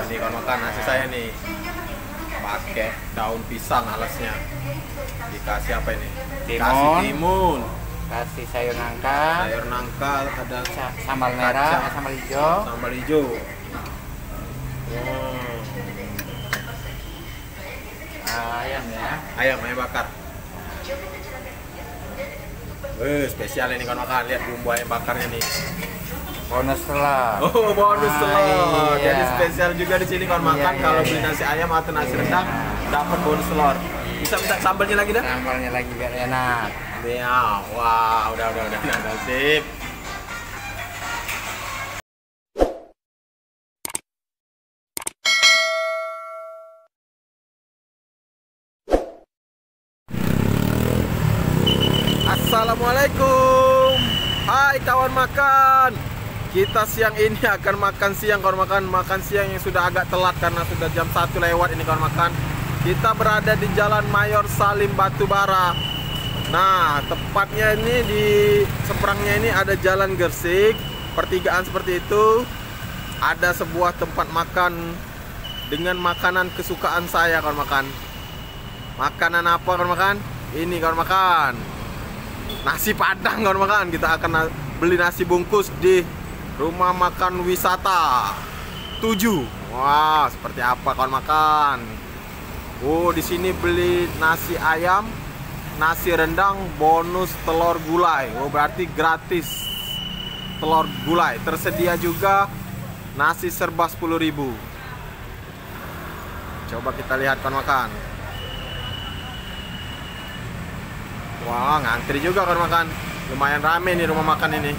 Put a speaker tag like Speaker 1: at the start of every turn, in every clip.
Speaker 1: ini kalau makan nasi saya nih pakai daun pisang alasnya. Dikasih apa ini? Dikasih timun.
Speaker 2: Kasih sayur nangka.
Speaker 1: Sayur nangka, ada
Speaker 2: sambal merah, sambal hijau.
Speaker 1: Sambal hijau.
Speaker 2: Ayam ya.
Speaker 1: Ayam bakar. Spesial ini kalau makan. Lihat bumbu ayam bakarnya nih.
Speaker 2: Bonus telur.
Speaker 1: Oh, bonus telur.
Speaker 2: Iya.
Speaker 1: Jadi spesial juga di sini kalau makan. Kalau beli nasi ayam atau nasi rendang dapat bonus telur. Bisa minta sambalnya lagi dah?
Speaker 2: Sambalnya lagi biar enak.
Speaker 1: Ya, wah, udah, sip. Assalamualaikum. Hai kawan makan. Kita siang ini akan makan siang kawan makan siang yang sudah agak telat karena sudah jam 1 lewat ini kawan makan. Kita berada di Jalan Mayor Salim Batubara. Nah, tepatnya ini di seberangnya ini ada Jalan Gersik, pertigaan seperti itu. Ada sebuah tempat makan dengan makanan kesukaan saya kawan makan. Makanan apa kawan makan? Ini kawan makan. Nasi Padang kawan makan. Kita akan beli nasi bungkus di rumah makan wisata 7. Wah, seperti apa kawan makan? Oh, di sini beli nasi ayam, nasi rendang, bonus telur gulai. Oh, berarti gratis telur gulai. Tersedia juga nasi serba 10.000. Coba kita lihat kawan makan. Wah, ngantri juga kawan makan. Lumayan rame nih rumah makan ini.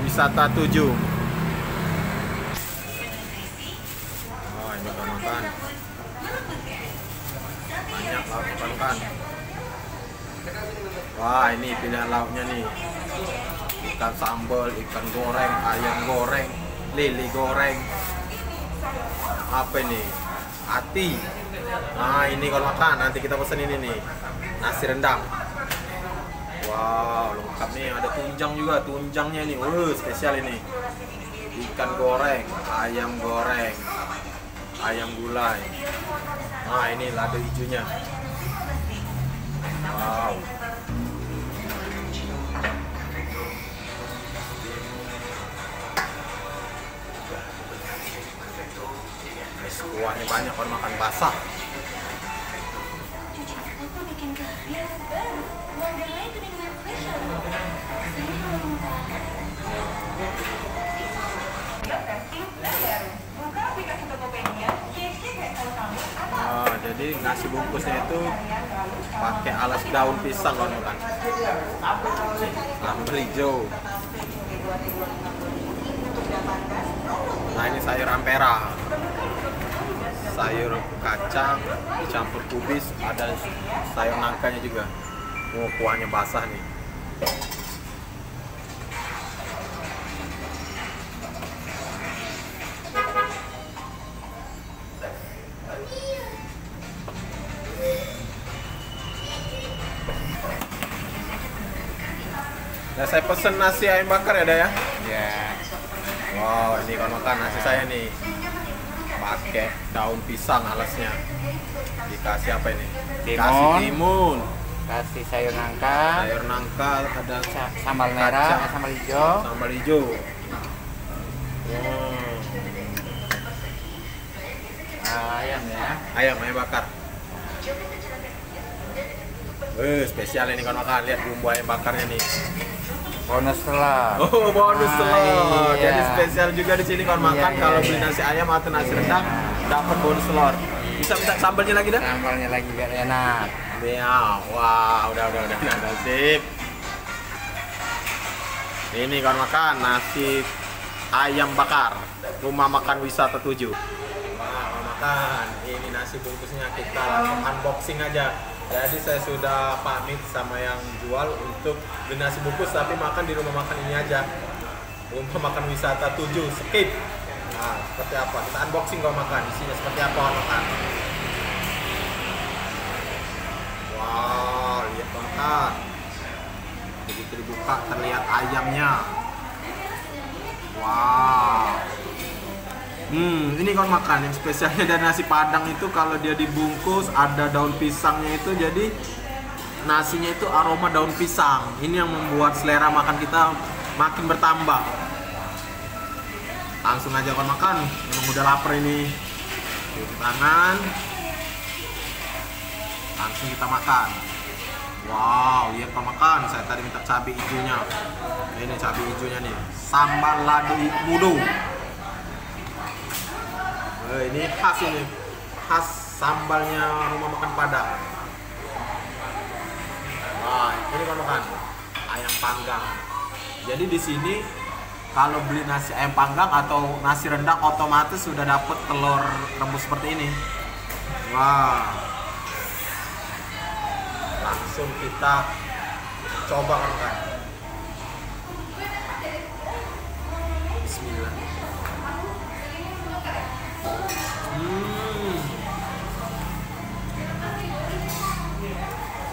Speaker 1: Wisata 7. Oh, ini kawan makan. Banyak lauk kawan. Wah, ini pilihan lauknya nih. Ikan sambal, ikan goreng, ayam goreng, lili goreng. Apa ini? Ati. Nah, ini kalau makan nanti kita pesen ini nih. Nasi rendang. Wow, lengkap nih. Ada tunjang juga, tunjangnya nih. Spesial ini. Ikan goreng, ayam goreng, ayam gulai. Nah, ini lada hijaunya. Wow. Kuahnya banyak orang makan basah. Nah, jadi nasi bungkusnya itu pakai alas daun pisang kalau makan. Sambal hijau. Nah, ini sayur ampera. Sayur kacang dicampur kubis, ada sayur nangkanya juga. Oh, kuahnya basah nih. Nah, saya pesen nasi ayam bakar ya, ya?
Speaker 2: Ya.
Speaker 1: Wow, ini kalau makan nasi saya nih pakai daun pisang alasnya. Dikasih apa ini? Dikasih timun.
Speaker 2: Kasih sayur nangka.
Speaker 1: Sayur nangka, ada
Speaker 2: sambal merah, sambal hijau.
Speaker 1: Sambal hijau.
Speaker 2: Ayam ya.
Speaker 1: Ayam bakar. Spesial ini kalau makan. Lihat bumbu ayam bakarnya nih.
Speaker 2: Bonus telur.
Speaker 1: Oh, bonus telur.
Speaker 2: Iya.
Speaker 1: Jadi spesial juga di sini kalau makan. Kalau beli nasi ayam atau nasi rendang dapat bonus telur. Bisa minta sambalnya lagi dah?
Speaker 2: Sambalnya lagi biar enak.
Speaker 1: Ya, wah, udah, sip. Ini kalau makan nasi ayam bakar rumah makan wisata 7. Wah, kalau makan ini nasi bungkusnya kita langsung unboxing aja. Jadi saya sudah pamit sama yang jual untuk beli nasi bungkus, tapi makan di rumah makan ini aja. Rumah makan wisata 7, skip. Nah, seperti apa? Kita unboxing kalau makan. Isinya seperti apa kalau makan. Wow, lihat banget. Begitu dibuka terlihat ayamnya. Wow. Ini kalau makan yang spesialnya dari nasi Padang itu kalau dia dibungkus ada daun pisangnya itu, jadi nasinya itu aroma daun pisang. Ini yang membuat selera makan kita makin bertambah. Langsung aja kalau makan, memang udah lapar ini. Cuci tangan, langsung kita makan. Wow, lihat kalau makan. Saya tadi minta cabai hijaunya. Ini cabai hijaunya nih, sambal lado mudo. Ini khas, ini khas sambalnya rumah makan Padang. Wah, ini kan makan ayam panggang. Jadi di sini kalau beli nasi ayam panggang atau nasi rendang otomatis sudah dapat telur rebus seperti ini. Wah, langsung kita coba kan. Bismillah.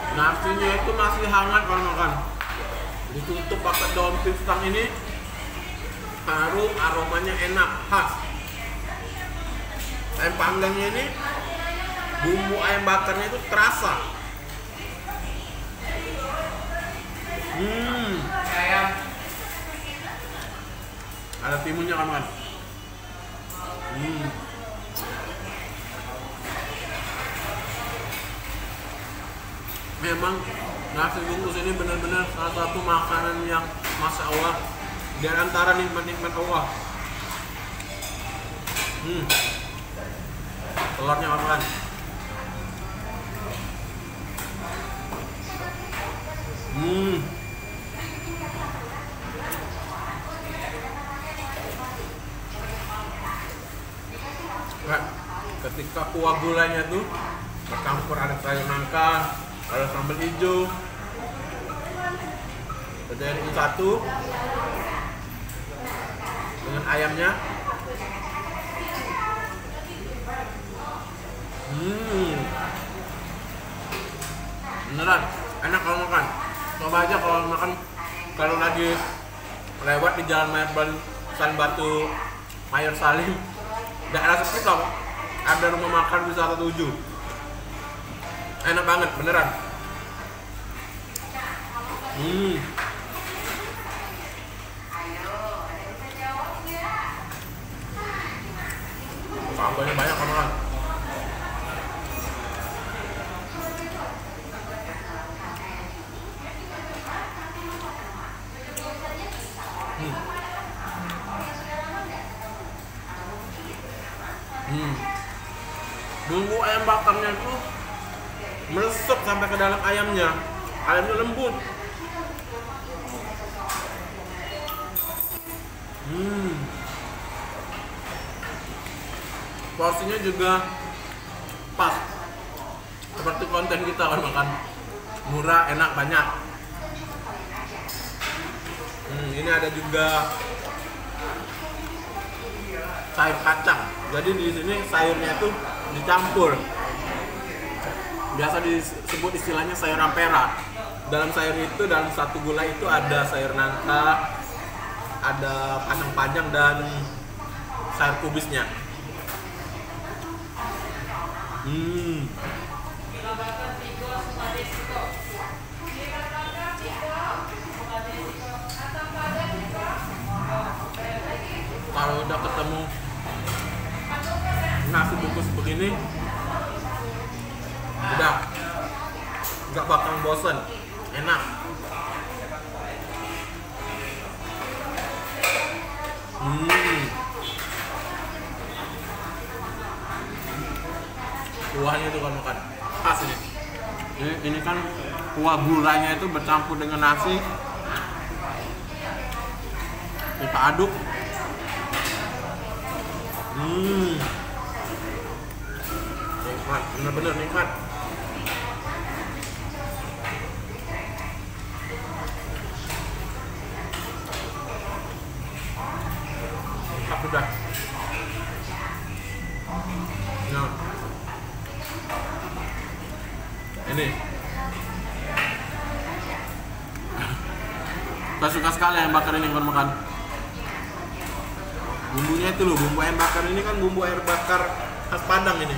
Speaker 1: Nasinya itu masih hangat kalau makan. Ditutup pakai daun pisang ini, harum, aromanya enak, khas. Ayam panggangnya ini, bumbu ayam bakarnya itu terasa. Ada timunnya kan? Memang nasi bungkus ini benar-benar salah satu makanan yang Masya Allah di antara nikmat-nikmat Allah. Telurnya makan. Nah, ketika kuah gulanya tuh bercampur ada sayur nangka, ada sambal hijau, jadi satu dengan ayamnya. Beneran enak kalau makan. Coba aja kalau makan, kalau lagi lewat di Jalan Mayor Batu Mayor Salim, daerah sepi kok, ada rumah makan wisata 7. Enak banget, beneran. Sambalnya banyak kan makan. Bumbu ayam bakarnya itu meresap sampai ke dalam ayamnya. Ayamnya lembut. Porsinya juga pas, seperti konten kita kan makan murah, enak, banyak. Ini ada juga sayur kacang. Jadi di sini sayurnya itu dicampur. Biasa disebut istilahnya sayur ampera. Dalam sayur itu, dalam satu gulai itu ada sayur nangka, ada kacang panjang dan sayur kubisnya. Kalau udah ketemu nasi bungkus begini, udah nggak bakal bosen, enak. Kuahnya tuh kan makan khas ini. Ini kan kuah gulanya itu bercampur dengan nasi, kita aduk. Nikmat, bener-bener nikmat. Lengkap udah. Nah, ini saya suka sekali yang bakar ini kan makan. Bumbunya itu loh, bumbu ayam bakar ini kan bumbu air bakar khas Padang ini.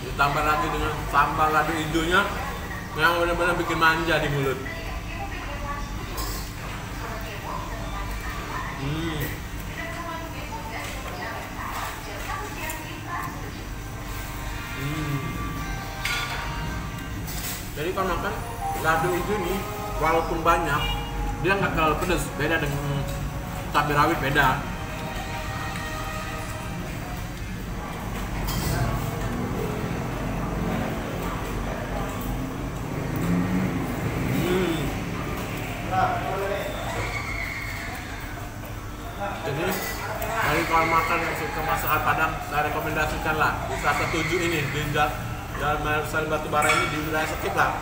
Speaker 1: Ditambah lagi dengan sambal lado hijaunya yang benar-benar bikin manja di mulut. Jadi kalau makan lado hijau ini walaupun banyak dia nggak terlalu pedas, beda dengan cabai rawit beda. Jadi dari kalau makan yang suka masakan Padang, saya rekomendasikan lah wisata 7 ini di Jalan Mayor Salim Batubara ini di wilayah Sekip lah.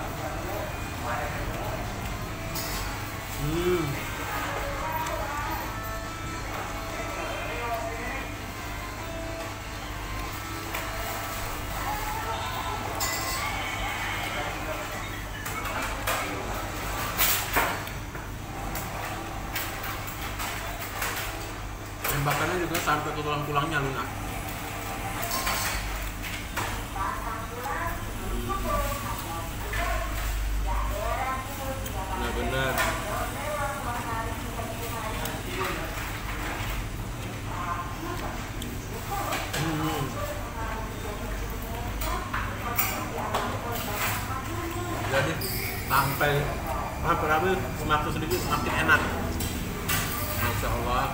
Speaker 1: Tembakannya juga sampai ke tulang-tulangnya lunak. Benar-benar. Jadi sampai habis semakin sedikit semakin enak. Masya Allah.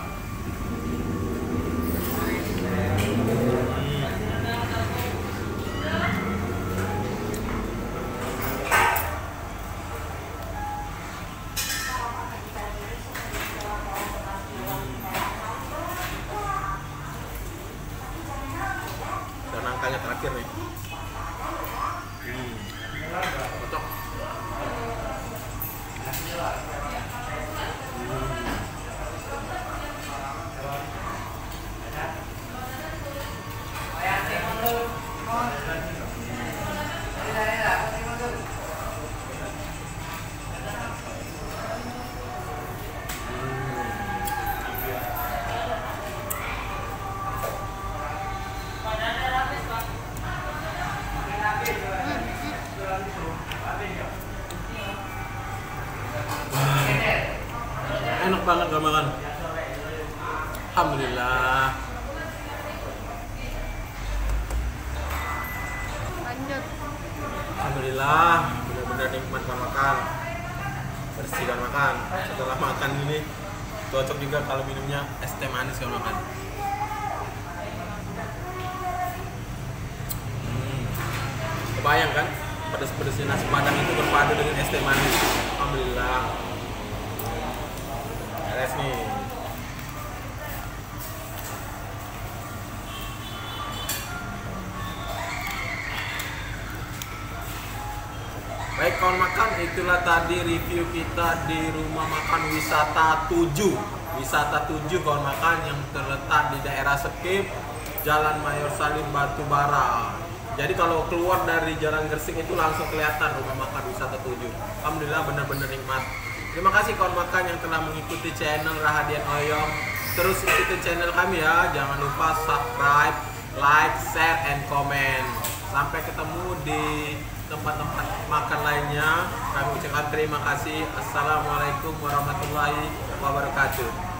Speaker 1: Dan angkanya terakhir nih. Cocok. Enak banget kalau makan. Alhamdulillah.
Speaker 3: Lanjut.
Speaker 1: Alhamdulillah, benar-benar nikmat kalau makan. Bersih kalau makan. Setelah makan ini cocok juga kalau minumnya es teh manis kalau makan. Kebayang kan? Pedas-pedasnya nasi Padang itu berpadu dengan es teh manis. Alhamdulillah. Beres nih. Baik kawan makan, itulah tadi review kita di rumah makan wisata 7. Wisata 7 kawan makan yang terletak di daerah Sekip, Jalan Mayor Salim Batubara. Jadi kalau keluar dari Jalan Gresik itu langsung kelihatan rumah makan wisata 7. Alhamdulillah benar-benar nikmat. Terima kasih kawan makan yang telah mengikuti channel Rahadian Oyong. Terus ikuti channel kami ya. Jangan lupa subscribe, like, share, and comment. Sampai ketemu di tempat-tempat makan lainnya. Kami ucapkan terima kasih. Assalamualaikum warahmatullahi wabarakatuh.